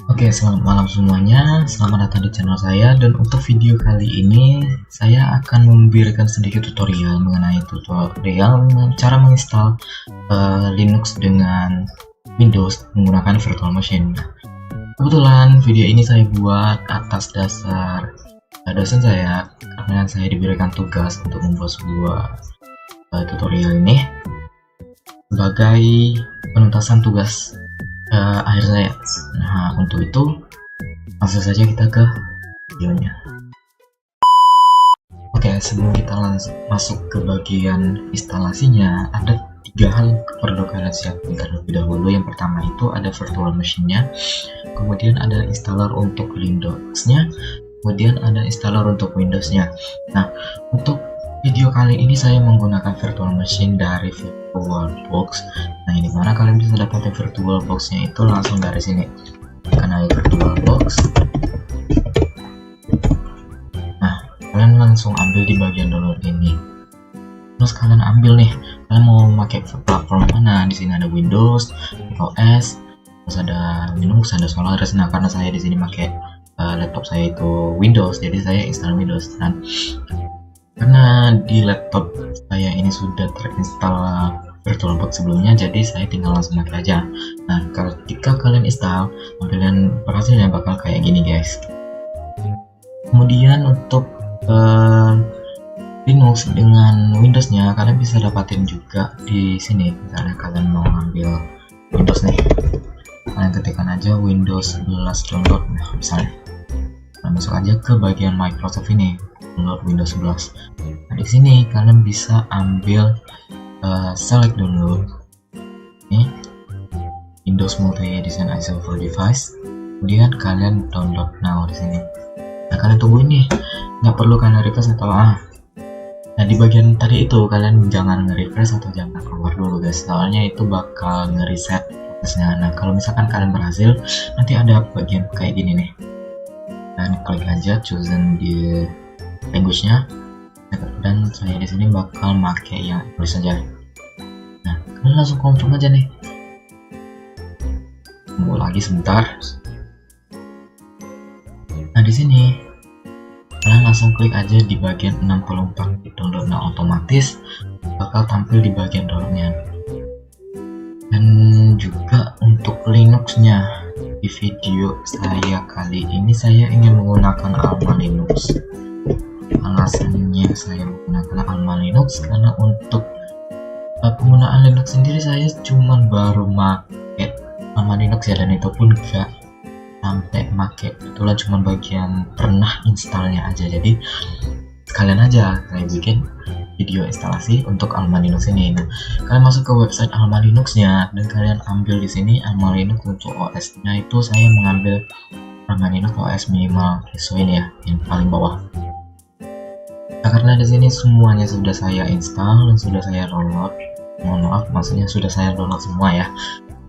Oke, selamat malam semuanya. Selamat datang di channel saya. Dan untuk video kali ini, saya akan memberikan sedikit tutorial mengenai cara menginstal Linux dengan Windows menggunakan virtual machine. Kebetulan video ini saya buat atas dasar dosen saya, karena saya diberikan tugas untuk membuat sebuah tutorial ini sebagai penuntasan tugas akhir saya. Nah, untuk itu langsung saja kita ke videonya. Oke, sebelum kita langsung masuk ke bagian instalasinya, ada 3 hal yang perlu kalian siapkan terlebih dahulu. Yang pertama itu ada virtual machine-nya, kemudian ada installer untuk Linux-nya, kemudian ada installer untuk Windows-nya. Nah, untuk video kali ini saya menggunakan virtual machine dari VirtualBox. Nah, ini mana kalian bisa dapatin VirtualBox-nya itu langsung dari sini. Tekan aja VirtualBox. Nah, kalian langsung ambil di bagian download ini. Terus kalian ambil nih, kalian mau pakai platform mana? Di sini ada Windows, OS, terus ada Linux, ada Solaris. Nah, karena saya di sini pakai laptop saya itu Windows, jadi saya install Windows. Dan karena di laptop saya ini sudah terinstall VirtualBox sebelumnya, jadi saya tinggal langsung pakai aja. Nah, ketika kalian install, tampilan berhasilnya bakal kayak gini guys. Kemudian untuk Linux dengan Windows-nya kalian bisa dapatin juga di sini. Misalnya kalian mau ngambil Windows nih, kalian ketikkan aja Windows 11 download. Nah, misalnya kalian masuk aja ke bagian Microsoft ini, download Windows 11. Nah, di sini kalian bisa ambil select download ini Windows Multi Edition Install for Device, kemudian kalian download now di sini. Nah, kalian tunggu ini, nggak perlu kalian refresh atau Nah, di bagian tadi itu kalian jangan nge-refresh atau jangan keluar dulu guys, soalnya itu bakal nge-reset prosesnya. Nah, kalau misalkan kalian berhasil, nanti ada bagian kayak gini nih. Nah, klik aja chosen di language-nya, dan saya di sini bakal pakai yang Inggris saja. Nah, kalian langsung confirm aja nih. Tunggu lagi sebentar. Nah, di sini kalian langsung klik aja di bagian 64 di download. Nah, otomatis bakal tampil di bagian downloadnya. Dan juga untuk Linux-nya, di video saya kali ini saya ingin menggunakan Alma Linux. Alasannya saya menggunakan Alma Linux karena untuk penggunaan Linux sendiri saya cuman baru pakai Alma Linux ya, dan itu pun gak sampai pakai, itulah cuma bagian pernah installnya aja. Jadi sekalian aja saya bikin video instalasi untuk Alma Linux ini. Nah, kalian masuk ke website Alma Linux-nya dan kalian ambil di sini Alma Linux untuk OS-nya. Itu saya mengambil Alma Linux OS minimal ISO ini ya, yang paling bawah. Nah, karena di sini semuanya sudah saya install dan sudah saya download. Mohon maaf, maksudnya sudah saya download semua ya.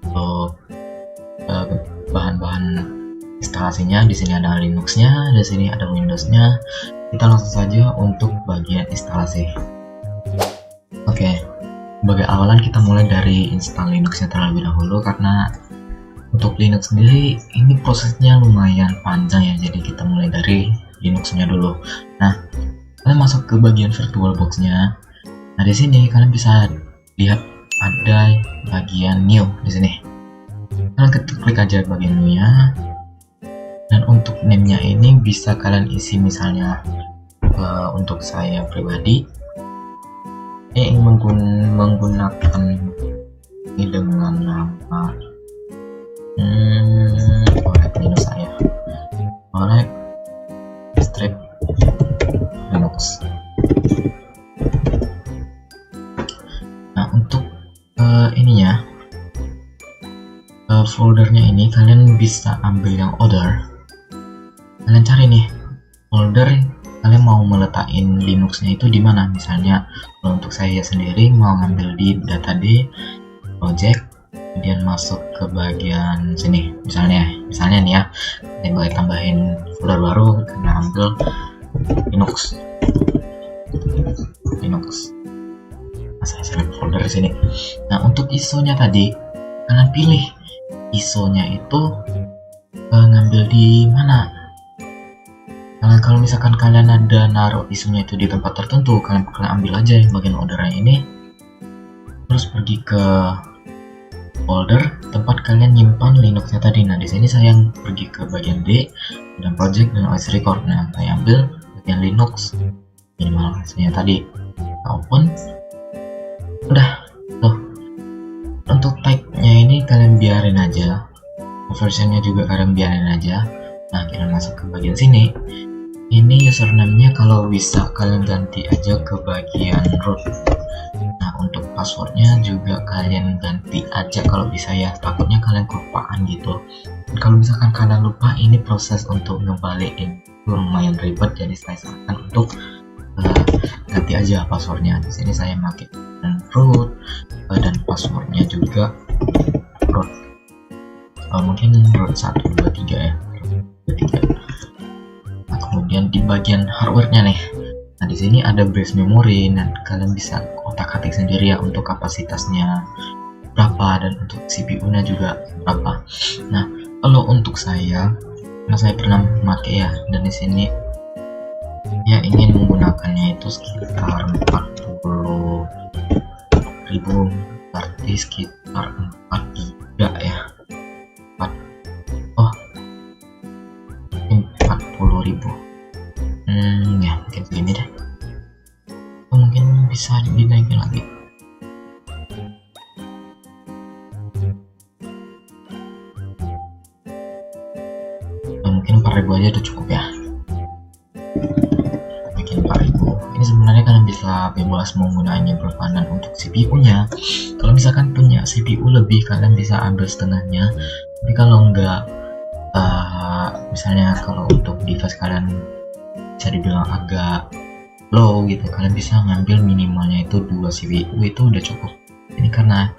Untuk bahan-bahan instalasinya, di sini ada Linux-nya, di sini ada Windows-nya. Kita langsung saja untuk bagian instalasi. Oke, sebagai awalan kita mulai dari install Linux-nya terlebih dahulu, karena untuk Linux sendiri ini prosesnya lumayan panjang ya. Jadi kita mulai dari Linux-nya dulu. Nah, kalian masuk ke bagian VirtualBox-nya. Nah, di sini kalian bisa lihat ada bagian new di sini. Kalian klik aja bagian new-nya. Dan untuk name-nya ini bisa kalian isi, misalnya untuk saya pribadi menggunakan ini dengan nama Orek Linux saya, Orek strip Linux. Nah, untuk ininya foldernya ini kalian bisa ambil yang other. Kalian cari nih folder kalian mau meletakin Linux-nya itu di mana. Misalnya kalau untuk saya sendiri mau ngambil di data D project, kemudian masuk ke bagian sini, misalnya nih ya, saya boleh tambahin folder baru, karena ambil Linux. Nah, saya select folder di sini. Nah, untuk ISO-nya tadi kalian pilih ISO-nya itu ngambil di mana. Nah, kalau misalkan kalian ada naruh isunya itu di tempat tertentu, kalian ambil aja bagian orderan ini, terus pergi ke folder tempat kalian nyimpan Linuxnya tadi. Nah, di sini saya pergi ke bagian D dan project dan OS record. Nah, saya ambil bagian Linux minimal hasilnya tadi. Open. Udah tuh. Untuk type-nya ini kalian biarin aja, versionnya juga kalian biarin aja. Nah, kalian masuk ke bagian sini. Ini username-nya kalau bisa kalian ganti aja ke bagian root. Nah, untuk passwordnya juga kalian ganti aja kalau bisa ya, takutnya kalian kelupaan gitu. Dan kalau misalkan kalian lupa, ini proses untuk ngebalikin itu lumayan ribet, jadi saya sarankan untuk ganti aja passwordnya. Di sini saya pakai root dan passwordnya juga root. Mungkin root 123 ya. 23. Nah, kemudian di bagian hardware-nya nih. Nah, di sini ada base memory. Nah, kalian bisa otak-atik sendiri ya untuk kapasitasnya berapa dan untuk CPU-nya juga berapa. Nah, kalau untuk saya, karena saya pernah memakai ya, dan di sini ya ingin menggunakannya itu sekitar 40.000, berarti sekitar 4 GB ya. 40.000. Ya mungkin segini deh. Mungkin bisa dinaikin lagi. Mungkin 4.000 aja udah cukup ya. Bikin 4.000. Ini sebenarnya kalian bisa bebas menggunakannya berpandan untuk CPU-nya. Kalau misalkan punya CPU lebih, kalian bisa ambil setengahnya. Tapi kalau enggak, misalnya kalau untuk device kalian bisa dibilang agak low gitu, kalian bisa ngambil minimalnya itu 2 CPU itu udah cukup. Ini karena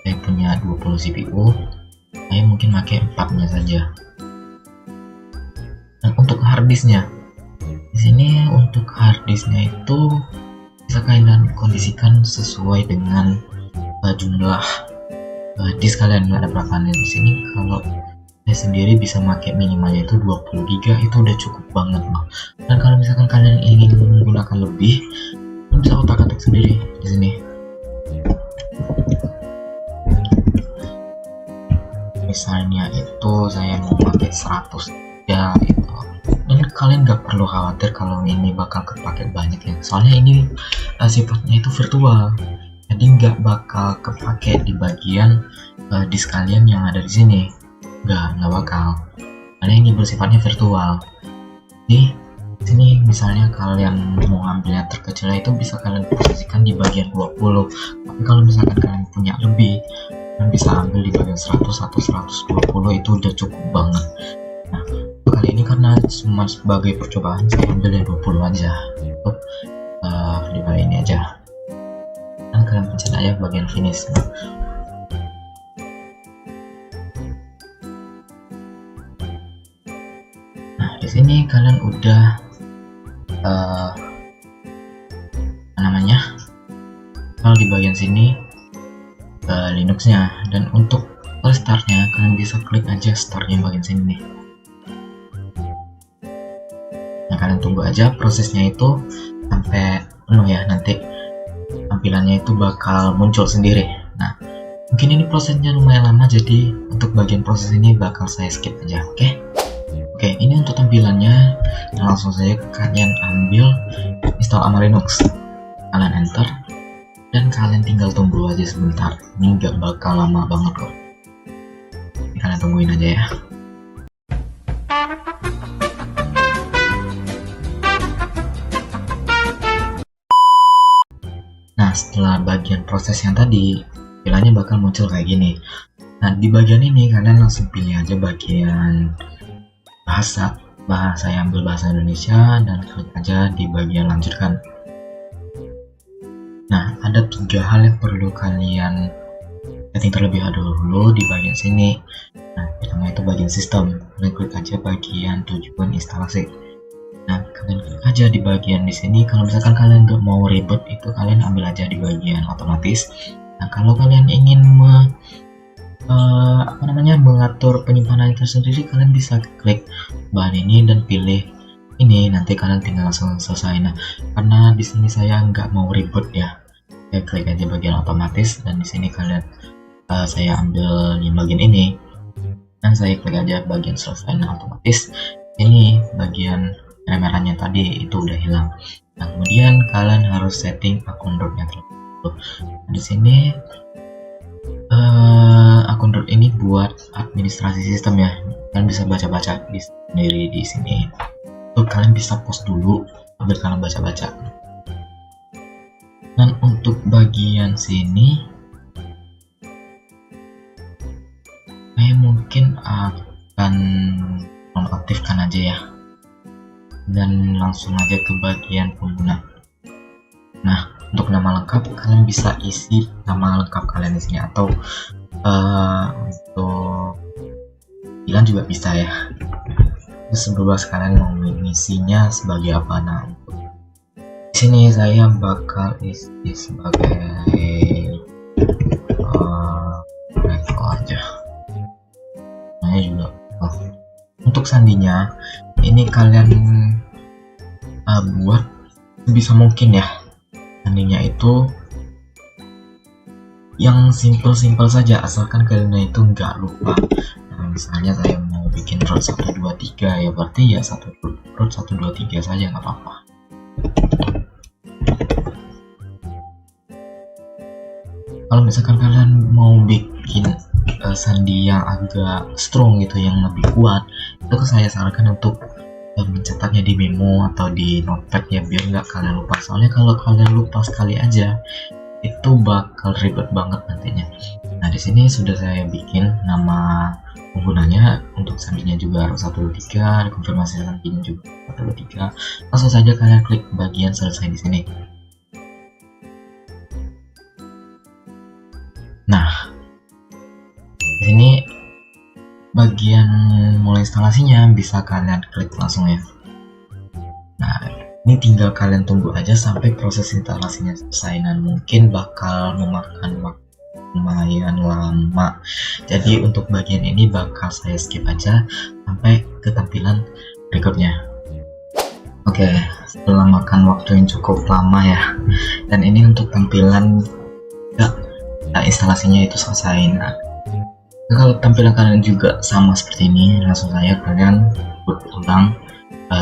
saya punya 20 CPU, saya mungkin pakai 4-nya saja. Dan untuk harddisknya, di sini untuk harddisknya itu bisa kalian kondisikan sesuai dengan jumlah disk kalian ada berapa. Di sini kalau saya sendiri bisa pakai minimalnya itu 20 GB, itu udah cukup banget loh. Dan kalau misalkan kalian ingin menggunakan lebih, kalian bisa otak-atik sendiri di sini. Misalnya itu saya mau pakai 100 ya itu. Dan kalian nggak perlu khawatir kalau ini bakal kepake banyak ya. Soalnya ini sifatnya itu virtual. Jadi nggak bakal kepake di bagian disk kalian yang ada di sini. Nggak bakal, karena ini bersifatnya virtual. Di sini misalnya kalian mau ambil yang terkecilnya itu bisa kalian posisikan di bagian 20. Tapi kalau misalkan kalian punya lebih, kalian bisa ambil di bagian 100 atau 120, itu udah cukup banget. Nah, kali ini karena cuma sebagai percobaan, saya ambil yang 20 aja untuk di bagian ini aja. Dan kalian pencet aja bagian finish. Di sini kalian udah kalau di bagian sini Linuxnya, dan untuk startnya kalian bisa klik aja startnya bagian sini nih. Nah, kalian tunggu aja prosesnya itu sampai penuh ya, nanti tampilannya itu bakal muncul sendiri. Nah, mungkin ini prosesnya lumayan lama, jadi untuk bagian proses ini bakal saya skip aja. Oke, ini untuk tampilannya. Langsung saja kalian ambil install Ama Linux, kalian enter, dan kalian tinggal tunggu aja sebentar. Ini nggak bakal lama banget kok. Kalian tungguin aja ya. Nah, setelah bagian proses yang tadi, tampilannya bakal muncul kayak gini. Nah, di bagian ini kalian langsung pilih aja bagian bahasa saya ambil bahasa Indonesia dan klik aja di bagian lanjutkan. Nah, ada 3 hal yang perlu kalian setting terlebih dahulu di bagian sini. Nah, pertama itu bagian sistem, kalian klik aja bagian tujuan instalasi. Nah, kalian klik aja di bagian di sini. Kalau misalkan kalian nggak mau ribet, itu kalian ambil aja di bagian otomatis. Nah, kalau kalian ingin apa namanya, mengatur penyimpanan tersendiri, kalian bisa klik bahan ini dan pilih ini, nanti kalian tinggal langsung selesai. Nah, karena di sini saya nggak mau ribet ya, saya klik aja bagian otomatis, dan di sini kalian saya ambil yang bagian ini dan saya klik aja bagian selesai. Nah, otomatis ini bagian merah-merahnya tadi itu udah hilang. Nah, kemudian kalian harus setting akun rootnya terlebih dahulu. Di sini akun root ini buat administrasi sistem ya, kalian bisa baca-baca sendiri di sini. Untuk kalian bisa post dulu sambil kalian baca-baca. Dan untuk bagian sini saya mungkin akan nonaktifkan aja ya, dan langsung aja ke bagian pengguna. Nah, untuk nama lengkap kalian bisa isi nama lengkap kalian di sini, atau untuk pilihan juga bisa ya. Terus bebas kalian mau mengisinya sebagai apa. Nah, untuk di sini saya bakal isi sebagai level aja. Namanya juga. Untuk sandinya ini kalian buat sebisa mungkin ya. Sandinya itu yang simple-simple saja, asalkan kalian itu nggak lupa. Nah, misalnya saya mau bikin root 1 2 3 ya, berarti ya root 1 2 3 saja, nggak apa-apa. Kalau misalkan kalian mau bikin sandi yang agak strong gitu, yang lebih kuat, itu saya sarankan untuk mencetaknya di memo atau di notepad ya, biar nggak kalian lupa. Soalnya kalau kalian lupa sekali aja itu bakal ribet banget nantinya. Nah, di sini sudah saya bikin nama penggunanya. Untuk sandinya juga harus 1 2 3, konfirmasi sandinya juga 1 2 3. Langsung saja kalian klik bagian selesai di sini. Nah, di sini bagian mulai instalasinya bisa kalian klik langsung ya. Nah, ini tinggal kalian tunggu aja sampai proses instalasinya selesai, dan mungkin bakal memakan waktu lumayan lama. Jadi untuk bagian ini bakal saya skip aja sampai ke tampilan berikutnya. Oke, setelah makan waktu yang cukup lama ya, dan ini untuk tampilan instalasinya itu selesai. Nah, kalau tampilan kalian juga sama seperti ini, langsung saja kalian boot ulang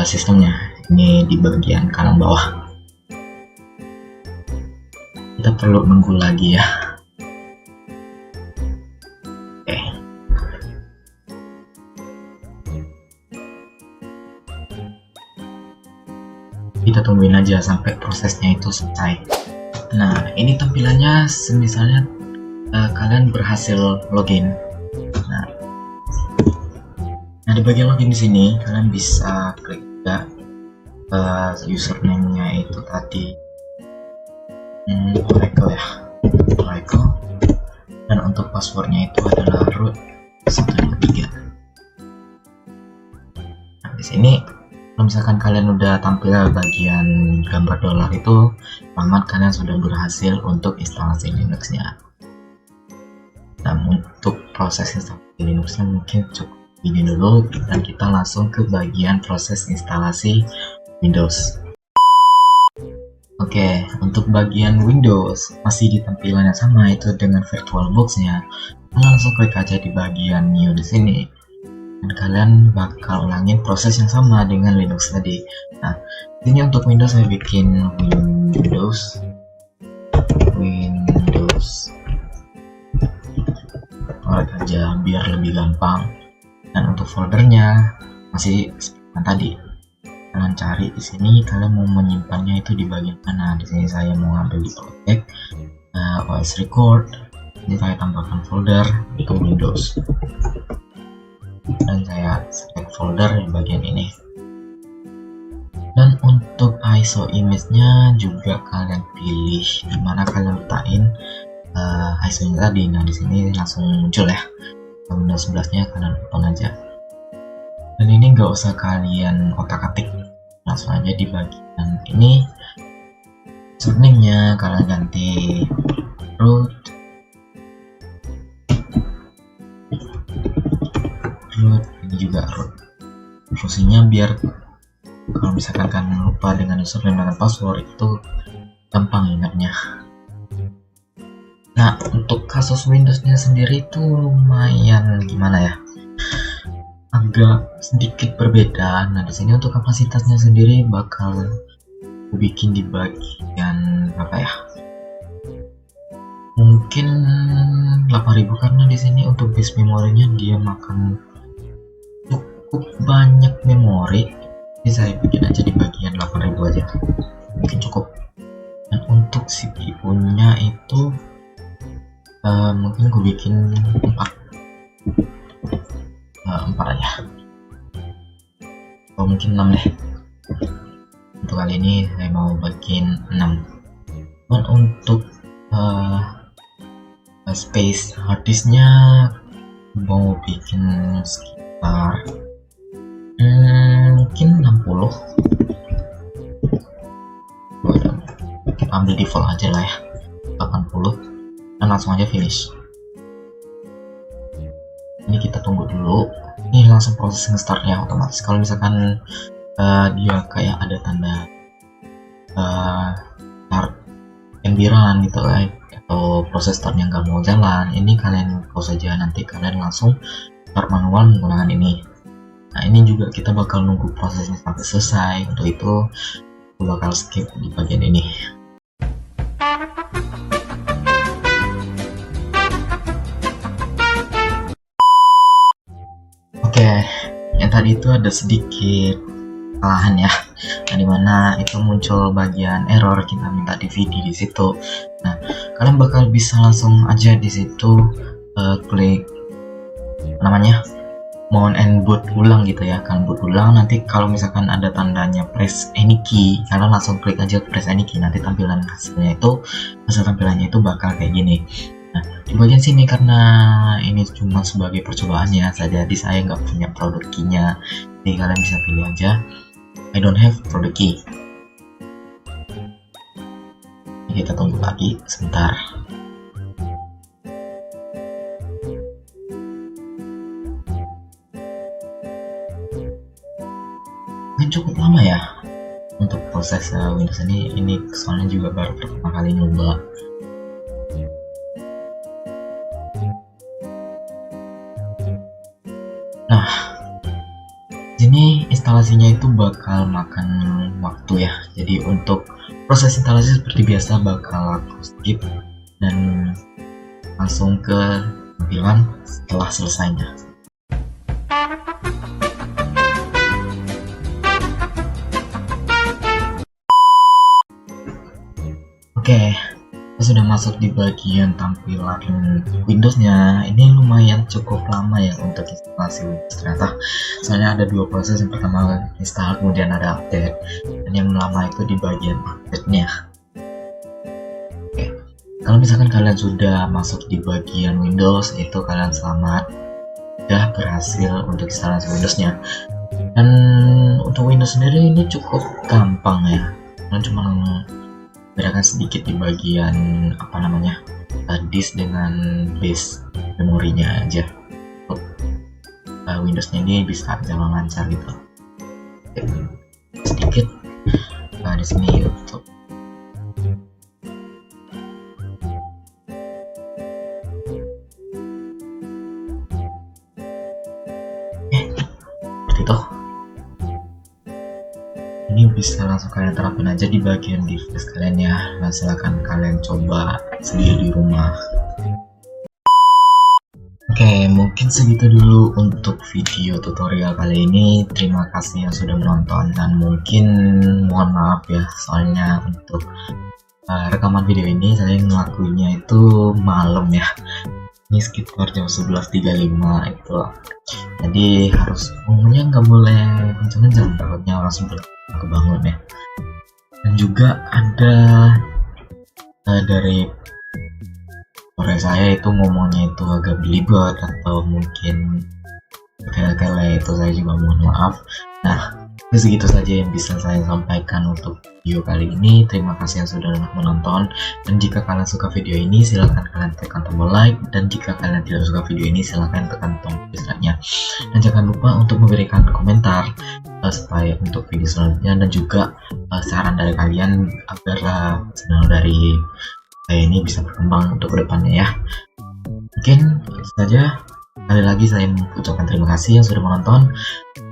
sistemnya. Ini di bagian kanan bawah. Kita perlu nunggu lagi ya. Oke. Kita tungguin aja sampai prosesnya itu selesai. Nah, ini tampilannya misalnya kalian berhasil login. Nah, di bagian login di sini kalian bisa klik juga username-nya itu tadi Oracle ya, Oracle, dan untuk passwordnya itu adalah root 123. Nah, di sini kalau misalkan kalian udah tampil bagian gambar dolar itu, selamat, kalian sudah berhasil untuk instalasi Linux-nya. Dan untuk proses instalasi Linux-nya mungkin cukup ini dulu, dan kita langsung ke bagian proses instalasi Windows. Oke, untuk bagian Windows masih di tampilan yang sama, itu dengan VirtualBox-nya. Langsung klik aja di bagian New di sini, dan kalian bakal ulangin proses yang sama dengan Linux tadi. Nah, ini untuk Windows saya bikin Windows. Klik aja biar lebih gampang. Dan untuk foldernya masih seperti yang tadi. Kalian cari di sini, kalian mau menyimpannya itu di bagian mana. Di sini saya mau ambil di project OS record. Ini saya tambahkan folder itu Windows, dan saya select folder di bagian ini. Dan untuk ISO image-nya juga kalian pilih di mana kalian letakin ISO-nya tadi. Nah, di sini langsung muncul ya. Windows 11-nya kalian open aja. Dan ini nggak usah kalian otak-atik, langsung aja di bagian ini username-nya kalian ganti root juga fungsinya biar kalau misalkan kalian lupa dengan username dan password itu gampang ingatnya. Nah, untuk kasus Windowsnya sendiri itu lumayan gimana ya, agak sedikit berbeda. Nah, di sini untuk kapasitasnya sendiri bakal aku bikin di bagian apa ya, mungkin 8000, karena di sini untuk base memorinya dia makan cukup banyak memori. Jadi saya bikin aja di bagian 8000 aja, mungkin cukup. Dan untuk CPU nya itu mungkin gue bikin 4 aja, atau mungkin 6 deh. Untuk kali ini saya mau bikin 6. Dan untuk space harddisknya mau bikin sekitar mungkin 60. Kita ambil default aja lah ya, 80, dan langsung aja finish. Ini kita tunggu dulu. Ini langsung processing startnya otomatis. Kalau misalkan dia kayak ada tanda start gambiran gitu atau proses startnya nggak mau jalan, ini kalian pause saja, nanti kalian langsung start manual menggunakan ini. Nah, ini juga kita bakal nunggu prosesnya sampai selesai. Untuk itu aku bakal skip di bagian ini. Oke, yang tadi itu ada sedikit kesalahan ya, nah dimana itu muncul bagian error, kita minta DVD di situ. Nah, kalian bakal bisa langsung aja di situ klik namanya mount and boot ulang gitu ya. Kalian boot ulang, nanti kalau misalkan ada tandanya press any key, kalian langsung klik aja press any key, nanti tampilan hasil tampilannya itu bakal kayak gini. Nah, di bagian sini karena ini cuma sebagai percobaannya saja, jadi saya nggak punya product key-nya, jadi kalian bisa pilih aja I don't have product key. Ini kita tunggu lagi sebentar. Ini cukup lama ya untuk proses Windows ini soalnya juga baru pertama kali nyoba. Nah, ini instalasinya itu bakal makan waktu ya. Jadi untuk proses instalasi seperti biasa bakal aku skip dan langsung ke tampilan setelah selesainya. Oke, kita sudah masuk di bagian tampilan Windowsnya. Ini lumayan cukup lama ya untuk instalasi Windows ternyata. Soalnya ada dua proses, yang pertama install kemudian ada update, dan yang lama itu di bagian update-nya. Oke, kalau misalkan kalian sudah masuk di bagian Windows, itu kalian selamat, sudah berhasil untuk instalasi Windowsnya. Dan untuk Windows sendiri ini cukup gampang ya, cuma bedakan sedikit di bagian apa namanya disk dengan base memorinya aja. Windowsnya ini bisa jalan lancar gitu. Sedikit di sini untuk seperti itu. Ini bisa langsung kalian terapin aja di bagian device kalian ya. Nah, silahkan kalian coba sendiri di rumah. Oke, mungkin segitu dulu untuk video tutorial kali ini. Terima kasih yang sudah menonton, dan mungkin mohon maaf ya, soalnya untuk rekaman video ini saya ngelakuinnya itu malam ya. Ini sekitar jam 11.35 itu. Jadi harus umumnya nggak boleh kenceng-kenceng, takutnya orang sebelum kebangun ya. Dan juga ada dari sore saya itu ngomongnya itu agak belibet atau mungkin kele-kele, itu saya juga mohon maaf. Nah, Segitu saja yang bisa saya sampaikan untuk video kali ini. Terima kasih yang sudah menonton. Dan jika kalian suka video ini, silahkan kalian tekan tombol like. Dan jika kalian tidak suka video ini, silahkan tekan tombol dislike-nya. Dan jangan lupa untuk memberikan komentar supaya untuk video selanjutnya, dan juga saran dari kalian agar channel dari saya ini bisa berkembang untuk kedepannya ya. Mungkin itu saja. Sekali lagi saya mengucapkan terima kasih yang sudah menonton.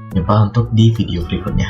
Jumpa untuk di video berikutnya.